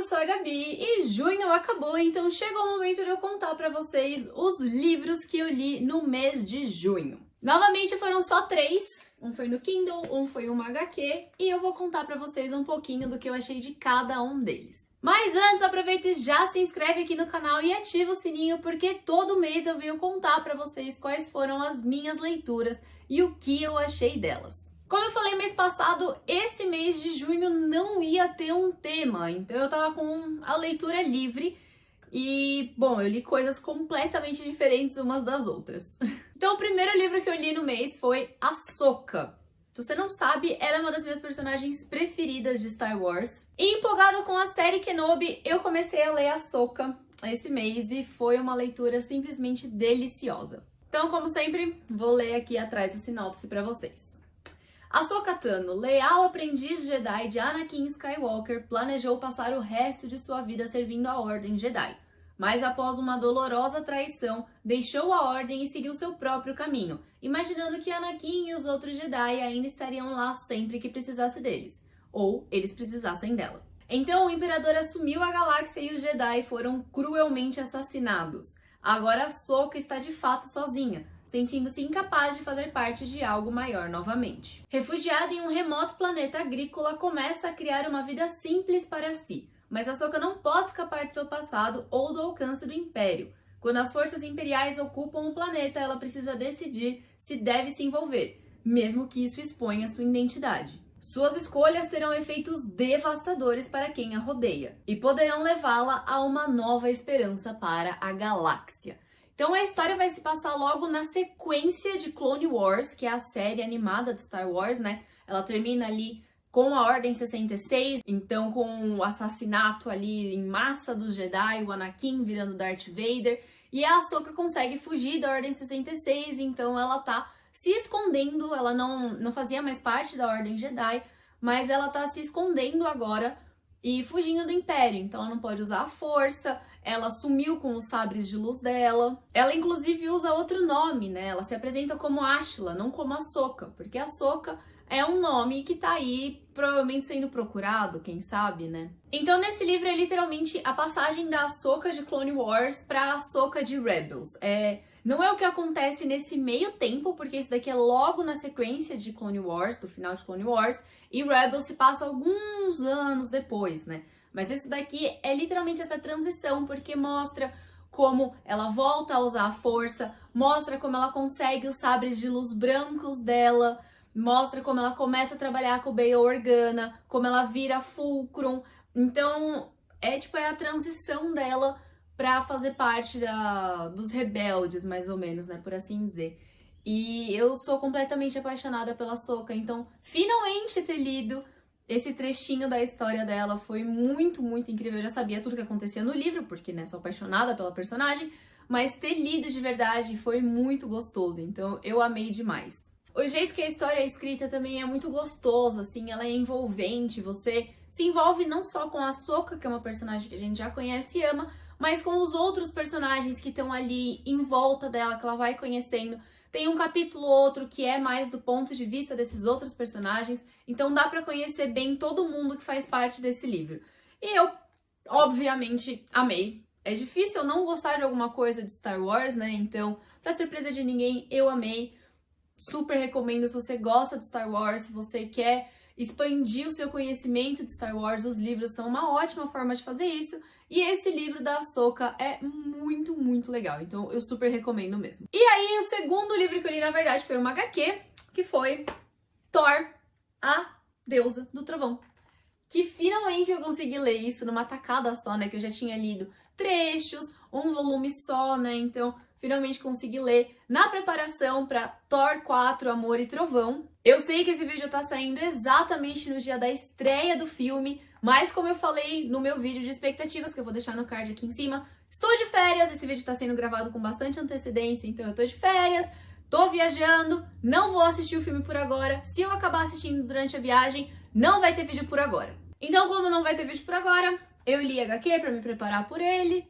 sou a Gabi e junho acabou, então chegou o momento de eu contar pra vocês os livros que eu li no mês de junho. Novamente foram só 3, um foi no Kindle, um foi uma HQ, e eu vou contar pra vocês um pouquinho do que eu achei de cada um deles. Mas antes, aproveita e já se inscreve aqui no canal e ativa o sininho, porque todo mês eu venho contar pra vocês quais foram as minhas leituras e o que eu achei delas. Como eu falei mês passado, esse mês de junho não ia ter um tema, então eu tava com a leitura livre e, bom, eu li coisas completamente diferentes umas das outras. Então o primeiro livro que eu li no mês foi Ahsoka. Se você não sabe, ela é uma das minhas personagens preferidas de Star Wars. E empolgado com a série Kenobi, eu comecei a ler Ahsoka esse mês e foi uma leitura simplesmente deliciosa. Então, como sempre, vou ler aqui atrás a sinopse pra vocês. Ahsoka Tano, leal aprendiz Jedi de Anakin Skywalker, planejou passar o resto de sua vida servindo a Ordem Jedi. Mas após uma dolorosa traição, deixou a Ordem e seguiu seu próprio caminho, imaginando que Anakin e os outros Jedi ainda estariam lá sempre que precisasse deles, ou eles precisassem dela. Então o Imperador assumiu a galáxia e os Jedi foram cruelmente assassinados. Agora Ahsoka está de fato sozinha, sentindo-se incapaz de fazer parte de algo maior novamente. Refugiada em um remoto planeta agrícola, começa a criar uma vida simples para si, mas Ahsoka não pode escapar de seu passado ou do alcance do Império. Quando as forças imperiais ocupam o planeta, ela precisa decidir se deve se envolver, mesmo que isso exponha sua identidade. Suas escolhas terão efeitos devastadores para quem a rodeia, e poderão levá-la a uma nova esperança para a galáxia. Então a história vai se passar logo na sequência de Clone Wars, que é a série animada de Star Wars, né? Ela termina ali com a Ordem 66, então com o assassinato ali em massa dos Jedi, o Anakin virando Darth Vader, e a Ahsoka consegue fugir da Ordem 66, então ela tá se escondendo, ela não fazia mais parte da Ordem Jedi, mas ela tá se escondendo agora e fugindo do Império, então ela não pode usar a força, ela sumiu com os sabres de luz dela. Ela inclusive usa outro nome, né? Ela se apresenta como Ashla, não como Ahsoka, porque Ahsoka é um nome que tá aí provavelmente sendo procurado, quem sabe, né? Então nesse livro é literalmente a passagem da Ahsoka de Clone Wars pra Ahsoka de Rebels. Não é o que acontece nesse meio tempo, porque isso daqui é logo na sequência de Clone Wars, do final de Clone Wars, e Rebels se passa alguns anos depois, né? Mas isso daqui é literalmente essa transição, porque mostra como ela volta a usar a força, mostra como ela consegue os sabres de luz brancos dela, mostra como ela começa a trabalhar com o Bail Organa, como ela vira Fulcrum. Então, é a transição dela pra fazer parte dos rebeldes, mais ou menos, né, por assim dizer. E eu sou completamente apaixonada pela Ahsoka, então finalmente ter lido esse trechinho da história dela foi muito, muito incrível. Eu já sabia tudo que acontecia no livro, porque, né, sou apaixonada pela personagem, mas ter lido de verdade foi muito gostoso, então eu amei demais. O jeito que a história é escrita também é muito gostoso, assim, ela é envolvente, você se envolve não só com a Ahsoka, que é uma personagem que a gente já conhece e ama, mas com os outros personagens que estão ali em volta dela, que ela vai conhecendo. Tem um capítulo ou outro que é mais do ponto de vista desses outros personagens, então dá pra conhecer bem todo mundo que faz parte desse livro. E eu, obviamente, amei. É difícil eu não gostar de alguma coisa de Star Wars, né? Então, pra surpresa de ninguém, eu amei. Super recomendo se você gosta de Star Wars, se você quer expandir o seu conhecimento de Star Wars, os livros são uma ótima forma de fazer isso. E esse livro da Ahsoka é muito, muito legal, então eu super recomendo mesmo. E aí, o segundo livro que eu li, na verdade, foi uma HQ, que foi Thor, a Deusa do Trovão. Que finalmente eu consegui ler isso numa tacada só, né, que eu já tinha lido trechos, um volume só, né, então finalmente consegui ler na preparação para Thor 4, Amor e Trovão. Eu sei que esse vídeo tá saindo exatamente no dia da estreia do filme, mas como eu falei no meu vídeo de expectativas, que eu vou deixar no card aqui em cima, estou de férias, esse vídeo tá sendo gravado com bastante antecedência, então eu tô de férias, tô viajando, não vou assistir o filme por agora, se eu acabar assistindo durante a viagem, não vai ter vídeo por agora. Então, como não vai ter vídeo por agora, eu li HQ pra me preparar por ele,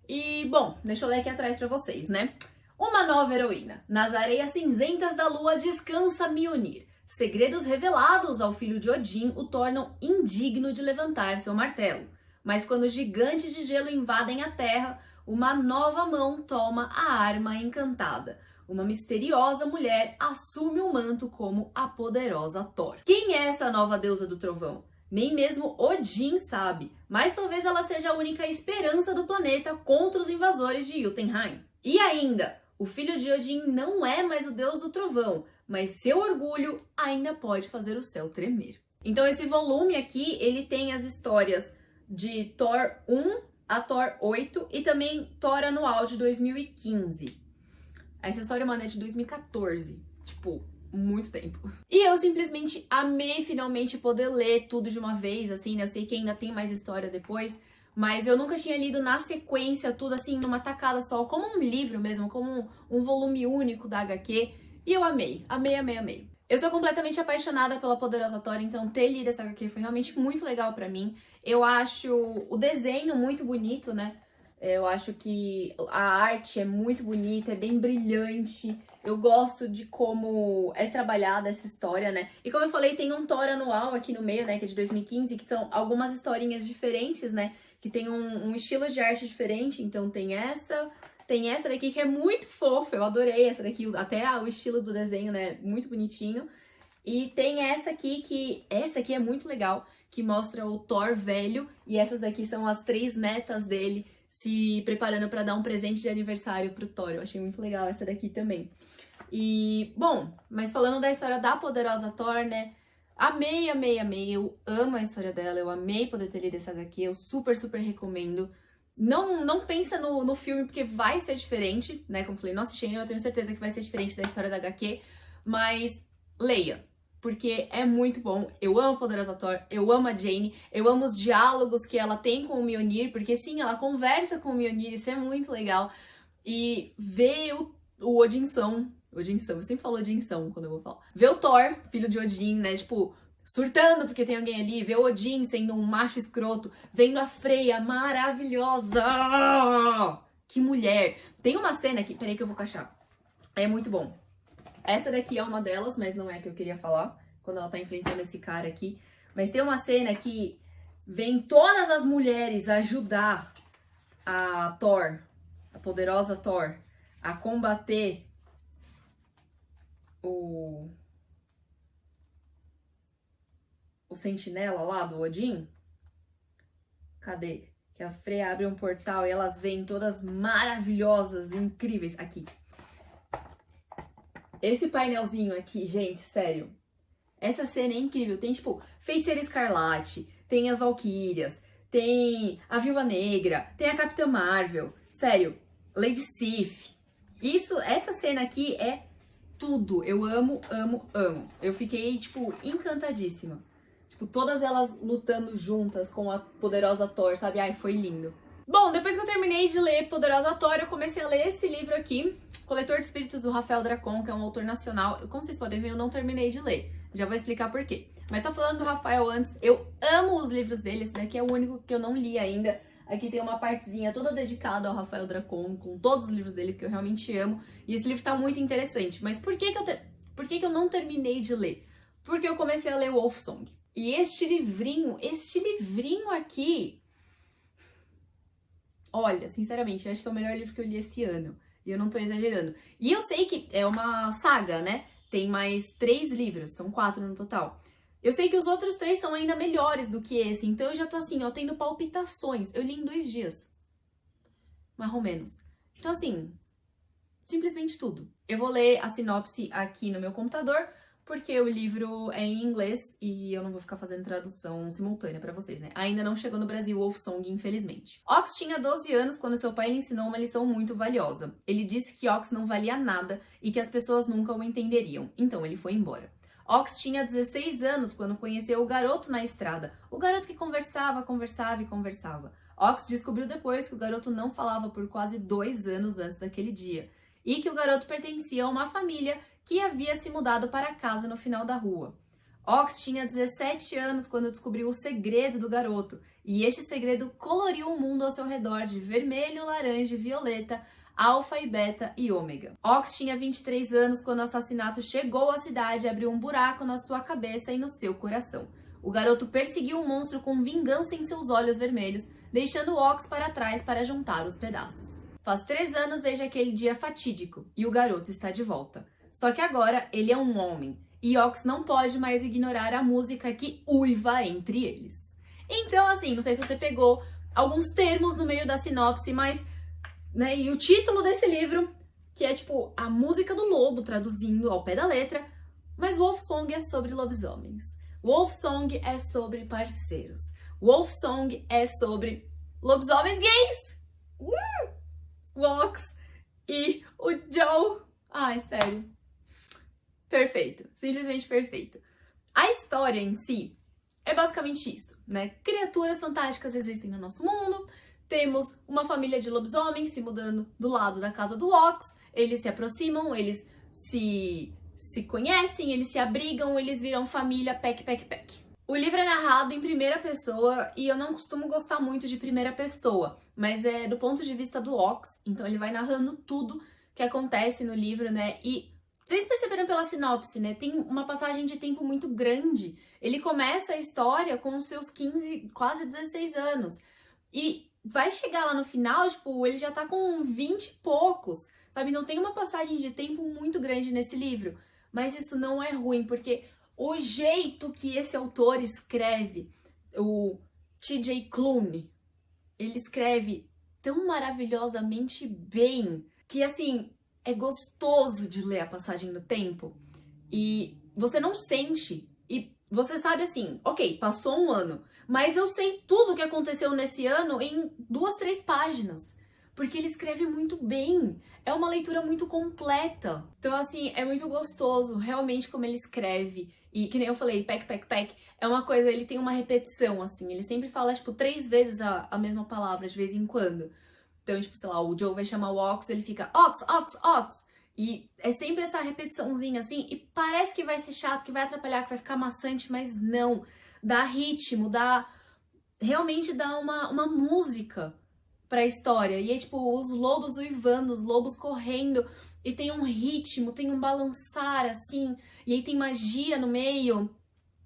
e, bom, deixa eu ler aqui atrás pra vocês, né? Uma nova heroína. Nas areias cinzentas da lua descansa Mjolnir. Segredos revelados ao filho de Odin o tornam indigno de levantar seu martelo. Mas quando gigantes de gelo invadem a Terra, uma nova mão toma a arma encantada. Uma misteriosa mulher assume o manto como a poderosa Thor. Quem é essa nova deusa do trovão? Nem mesmo Odin sabe, mas talvez ela seja a única esperança do planeta contra os invasores de Jotunheim. E ainda, o filho de Odin não é mais o deus do trovão, mas seu orgulho ainda pode fazer o céu tremer. Então esse volume aqui, ele tem as histórias de Thor 1 a Thor 8 e também Thor Anual de 2015. Essa história, mano, é de 2014. Tipo, muito tempo. E eu simplesmente amei finalmente poder ler tudo de uma vez, assim, né? Eu sei que ainda tem mais história depois, mas eu nunca tinha lido na sequência tudo assim, numa tacada só, como um livro mesmo, como um volume único da HQ. E eu amei, amei, amei, amei. Eu sou completamente apaixonada pela Poderosa Thor, então ter lido essa HQ foi realmente muito legal pra mim. Eu acho o desenho muito bonito, né? Eu acho que a arte é muito bonita, é bem brilhante. Eu gosto de como é trabalhada essa história, né? E como eu falei, tem um Thor Anual aqui no meio, né? Que é de 2015, que são algumas historinhas diferentes, né? Que tem um estilo de arte diferente. Então tem essa daqui que é muito fofa. Eu adorei essa daqui, até o estilo do desenho, né? Muito bonitinho. E tem essa aqui é muito legal, que mostra o Thor velho. E essas daqui são as 3 netas dele se preparando para dar um presente de aniversário pro Thor. Eu achei muito legal essa daqui também. E, bom, mas falando da história da Poderosa Thor, né? Amei, amei, amei. Eu amo a história dela. Eu amei poder ter lido essa HQ. Eu super, super recomendo. Não pensa no filme, porque vai ser diferente, né? Como eu falei, não assisti ainda, eu tenho certeza que vai ser diferente da história da HQ. Mas leia, porque é muito bom. Eu amo a Poderosa Thor, eu amo a Jane, eu amo os diálogos que ela tem com o Mjolnir, porque sim, ela conversa com o Mjolnir, isso é muito legal. E ver o Odinsão, eu sempre falo Odinsão quando eu vou falar. Ver o Thor, filho de Odin, né, tipo, surtando porque tem alguém ali, ver o Odin sendo um macho escroto, vendo a Freya maravilhosa. Que mulher! Tem uma cena aqui, peraí que eu vou cachar. É muito bom. Essa daqui é uma delas, mas não é a que eu queria falar, quando ela tá enfrentando esse cara aqui. Mas tem uma cena que vem todas as mulheres ajudar a Thor, a poderosa Thor, a combater o sentinela lá do Odin. Cadê? Que a Freya abre um portal e elas vêm todas maravilhosas, incríveis. Aqui. Esse painelzinho aqui, gente, sério. Essa cena é incrível. Tem, tipo, Feiticeira Escarlate, tem as Valquírias, tem a Viúva Negra, tem a Capitã Marvel. Sério, Lady Sif. Essa cena aqui é tudo. Eu amo, amo, amo. Eu fiquei, tipo, encantadíssima. Tipo, todas elas lutando juntas com a poderosa Thor, sabe? Ai, foi lindo. Bom, depois que eu terminei de ler Poderosa Thor, eu comecei a ler esse livro aqui, Coletor de Espíritos, do Rafael Dracon, que é um autor nacional. Como vocês podem ver, eu não terminei de ler. Já vou explicar por quê. Mas só falando do Rafael antes, eu amo os livros dele. Esse daqui é o único que eu não li ainda. Aqui tem uma partezinha toda dedicada ao Rafael Dracon, com todos os livros dele, que eu realmente amo. E esse livro tá muito interessante. Mas por que eu não terminei de ler? Porque eu comecei a ler Wolfsong. E este livrinho aqui... Olha, sinceramente, eu acho que é o melhor livro que eu li esse ano. E eu não tô exagerando. E eu sei que é uma saga, né? Tem mais 3 livros, são 4 no total. Eu sei que os outros 3 são ainda melhores do que esse. Então eu já tô assim, ó, tendo palpitações. Eu li em 2 dias. Mais ou menos. Então assim, simplesmente tudo. Eu vou ler a sinopse aqui no meu computador, porque o livro é em inglês e eu não vou ficar fazendo tradução simultânea pra vocês, né? Ainda não chegou no Brasil Wolfsong, infelizmente. Ox tinha 12 anos quando seu pai lhe ensinou uma lição muito valiosa. Ele disse que Ox não valia nada e que as pessoas nunca o entenderiam. Então ele foi embora. Ox tinha 16 anos quando conheceu o garoto na estrada. O garoto que conversava, conversava e conversava. Ox descobriu depois que o garoto não falava por quase 2 anos antes daquele dia. E que o garoto pertencia a uma família que havia se mudado para casa no final da rua. Ox tinha 17 anos quando descobriu o segredo do garoto, e este segredo coloriu o mundo ao seu redor de vermelho, laranja, violeta, alfa e beta e ômega. Ox tinha 23 anos quando o assassinato chegou à cidade e abriu um buraco na sua cabeça e no seu coração. O garoto perseguiu o monstro com vingança em seus olhos vermelhos, deixando o Ox para trás para juntar os pedaços. Faz 3 anos desde aquele dia fatídico e o garoto está de volta. Só que agora ele é um homem e Ox não pode mais ignorar a música que uiva entre eles. Então, assim, não sei se você pegou alguns termos no meio da sinopse, mas, né, e o título desse livro, que é tipo a música do lobo, traduzindo ao pé da letra, mas Wolfsong é sobre lobisomens. Wolfsong é sobre parceiros. Wolfsong é sobre lobisomens gays. O Ox e o Joe. Ai, sério. Perfeito. Simplesmente perfeito. A história em si é basicamente isso, né? Criaturas fantásticas existem no nosso mundo. Temos uma família de lobisomens se mudando do lado da casa do Ox. Eles se aproximam, eles se conhecem, eles se abrigam, eles viram família, peck. O livro é narrado em primeira pessoa e eu não costumo gostar muito de primeira pessoa, mas é do ponto de vista do Ox, então ele vai narrando tudo que acontece no livro, né? E vocês perceberam pela sinopse, né? Tem uma passagem de tempo muito grande. Ele começa a história com os seus 15, quase 16 anos. E vai chegar lá no final, tipo, ele já tá com 20 e poucos, sabe? Não tem uma passagem de tempo muito grande nesse livro. Mas isso não é ruim, porque o jeito que esse autor escreve, o T.J. Klune, ele escreve tão maravilhosamente bem que, assim, é gostoso de ler a passagem do tempo e você não sente. E você sabe assim, ok, passou um ano, mas eu sei tudo o que aconteceu nesse ano em 2, 3 páginas. Porque ele escreve muito bem, é uma leitura muito completa. Então, assim, é muito gostoso, realmente, como ele escreve. E, que nem eu falei, peck, é uma coisa, ele tem uma repetição, assim. Ele sempre fala, tipo, 3 vezes a mesma palavra, de vez em quando. Então, tipo, sei lá, o Joe vai chamar o Ox, ele fica Ox. E é sempre essa repetiçãozinha, assim, e parece que vai ser chato, que vai atrapalhar, que vai ficar maçante, mas não. Dá ritmo, realmente dá uma música pra história. E é tipo, os lobos uivando, os lobos correndo, e tem um ritmo, tem um balançar, assim, e aí tem magia no meio,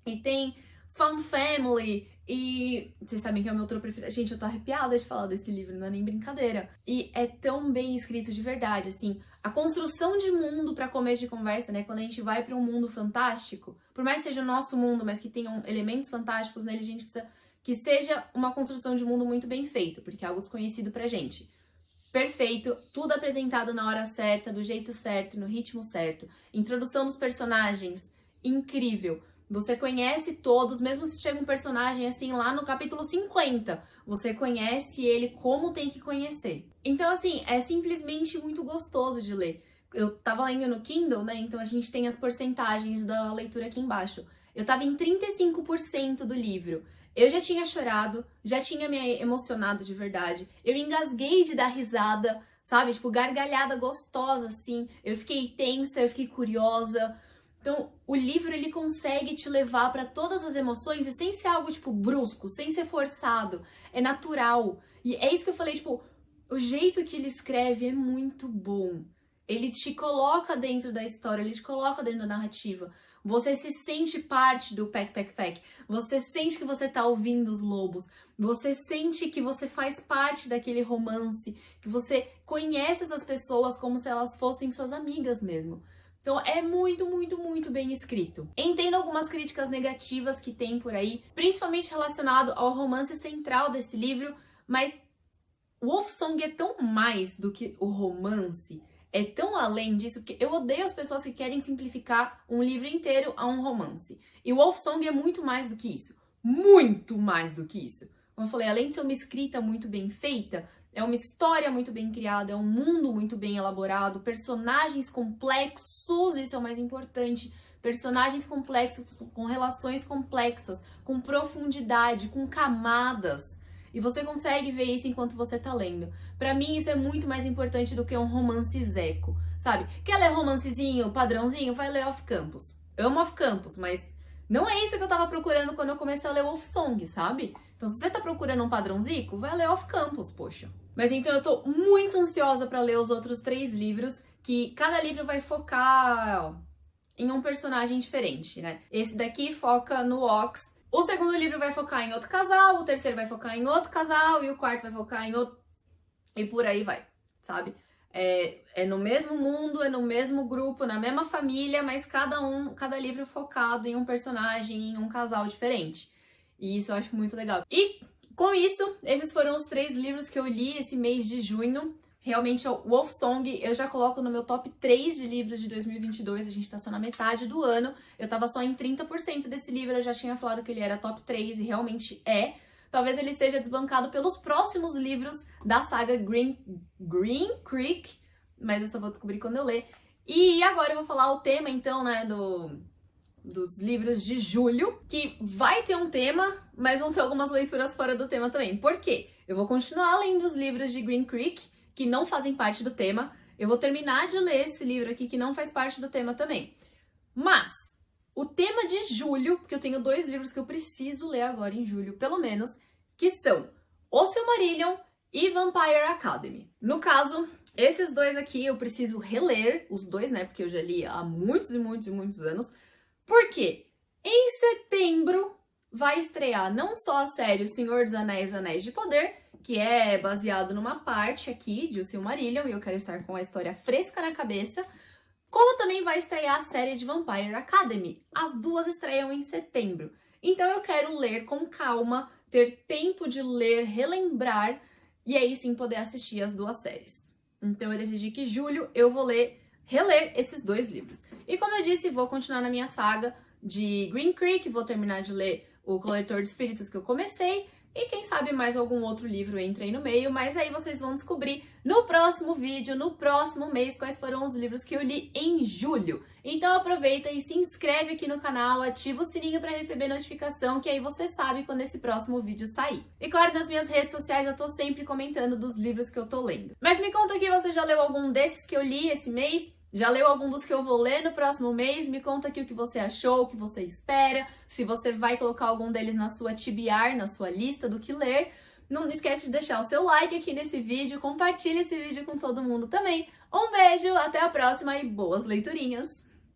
e tem Found Family, e vocês sabem que é o meu autor preferido. Gente, eu tô arrepiada de falar desse livro, não é nem brincadeira. E é tão bem escrito de verdade, assim, a construção de mundo pra começo de conversa, né, quando a gente vai pra um mundo fantástico, por mais que seja o nosso mundo, mas que tenham elementos fantásticos nele, a gente precisa que seja uma construção de mundo muito bem feita, porque é algo desconhecido pra gente. Perfeito, tudo apresentado na hora certa, do jeito certo, no ritmo certo. Introdução dos personagens, incrível. Você conhece todos, mesmo se chega um personagem assim lá no capítulo 50, você conhece ele como tem que conhecer. Então, assim, é simplesmente muito gostoso de ler. Eu tava lendo no Kindle, né? Então a gente tem as porcentagens da leitura aqui embaixo. Eu tava em 35% do livro. Eu já tinha chorado, já tinha me emocionado de verdade. Eu engasguei de dar risada, sabe? Tipo, gargalhada gostosa, assim. Eu fiquei tensa, eu fiquei curiosa. Então, o livro, ele consegue te levar para todas as emoções e sem ser algo, tipo, brusco, sem ser forçado. É natural. E é isso que eu falei, tipo, o jeito que ele escreve é muito bom. Ele te coloca dentro da história, ele te coloca dentro da narrativa. Você se sente parte do peck. Você sente que você tá ouvindo os lobos. Você sente que você faz parte daquele romance. Que você conhece essas pessoas como se elas fossem suas amigas mesmo. Então é muito bem escrito. Entendo algumas críticas negativas que tem por aí, principalmente relacionado ao romance central desse livro, mas Wolfsong é tão mais do que o romance. É tão além disso, que eu odeio as pessoas que querem simplificar um livro inteiro a um romance. E Wolfsong é muito mais do que isso. Muito mais do que isso. Como eu falei, além de ser uma escrita muito bem feita, é uma história muito bem criada, é um mundo muito bem elaborado, personagens complexos, isso é o mais importante. Personagens complexos, com relações complexas, com profundidade, com camadas. E você consegue ver isso enquanto você tá lendo. Pra mim, isso é muito mais importante do que um romance zeco, sabe? Quer ler romancezinho, padrãozinho? Vai ler Off Campus. Amo Off Campus, mas não é isso que eu tava procurando quando eu comecei a ler Wolfsong, sabe? Então, se você tá procurando um padrãozico, vai ler Off Campus, poxa. Mas então, eu tô muito ansiosa pra ler os outros 3 livros, que cada livro vai focar em um personagem diferente, né? Esse daqui foca no Ox. O segundo livro vai focar em outro casal, o terceiro vai focar em outro casal e o quarto vai focar em outro... E por aí vai, sabe? É no mesmo mundo, é no mesmo grupo, na mesma família, mas cada livro focado em um personagem, em um casal diferente. E isso eu acho muito legal. E com isso, esses foram os 3 livros que eu li esse mês de junho. Realmente, o Wolf Song eu já coloco no meu top 3 de livros de 2022, a gente tá só na metade do ano. Eu tava só em 30% desse livro, eu já tinha falado que ele era top 3 e realmente é. Talvez ele seja desbancado pelos próximos livros da saga Green Creek, mas eu só vou descobrir quando eu ler. E agora eu vou falar o tema, então, né, dos livros de julho, que vai ter um tema, mas vão ter algumas leituras fora do tema também. Por quê? Eu vou continuar lendo os livros de Green Creek, que não fazem parte do tema. Eu vou terminar de ler esse livro aqui, que não faz parte do tema também. Mas o tema de julho, porque eu tenho 2 livros que eu preciso ler agora em julho, pelo menos, que são O Silmarillion e Vampire Academy. No caso, esses 2 aqui eu preciso reler, os 2, né, porque eu já li há muitos e muitos e muitos anos. Por quê? Em setembro vai estrear não só a série O Senhor dos Anéis, Anéis de Poder, que é baseado numa parte aqui de O Silmarillion, e eu quero estar com a história fresca na cabeça, como também vai estrear a série de Vampire Academy. As 2 estreiam em setembro. Então eu quero ler com calma, ter tempo de ler, relembrar, e aí sim poder assistir as 2 séries. Então eu decidi que julho eu vou reler esses 2 livros. E como eu disse, vou continuar na minha saga de Green Creek, vou terminar de ler O Coletor de Espíritos que eu comecei, e quem sabe mais algum outro livro entra aí no meio, mas aí vocês vão descobrir no próximo vídeo, no próximo mês, quais foram os livros que eu li em julho. Então aproveita e se inscreve aqui no canal, ativa o sininho para receber notificação, que aí você sabe quando esse próximo vídeo sair. E claro, nas minhas redes sociais eu tô sempre comentando dos livros que eu tô lendo. Mas me conta aqui, você já leu algum desses que eu li esse mês? Já leu algum dos que eu vou ler no próximo mês? Me conta aqui o que você achou, o que você espera, se você vai colocar algum deles na sua TBR, na sua lista do que ler. Não esquece de deixar o seu like aqui nesse vídeo, compartilha esse vídeo com todo mundo também. Um beijo, até a próxima e boas leiturinhas!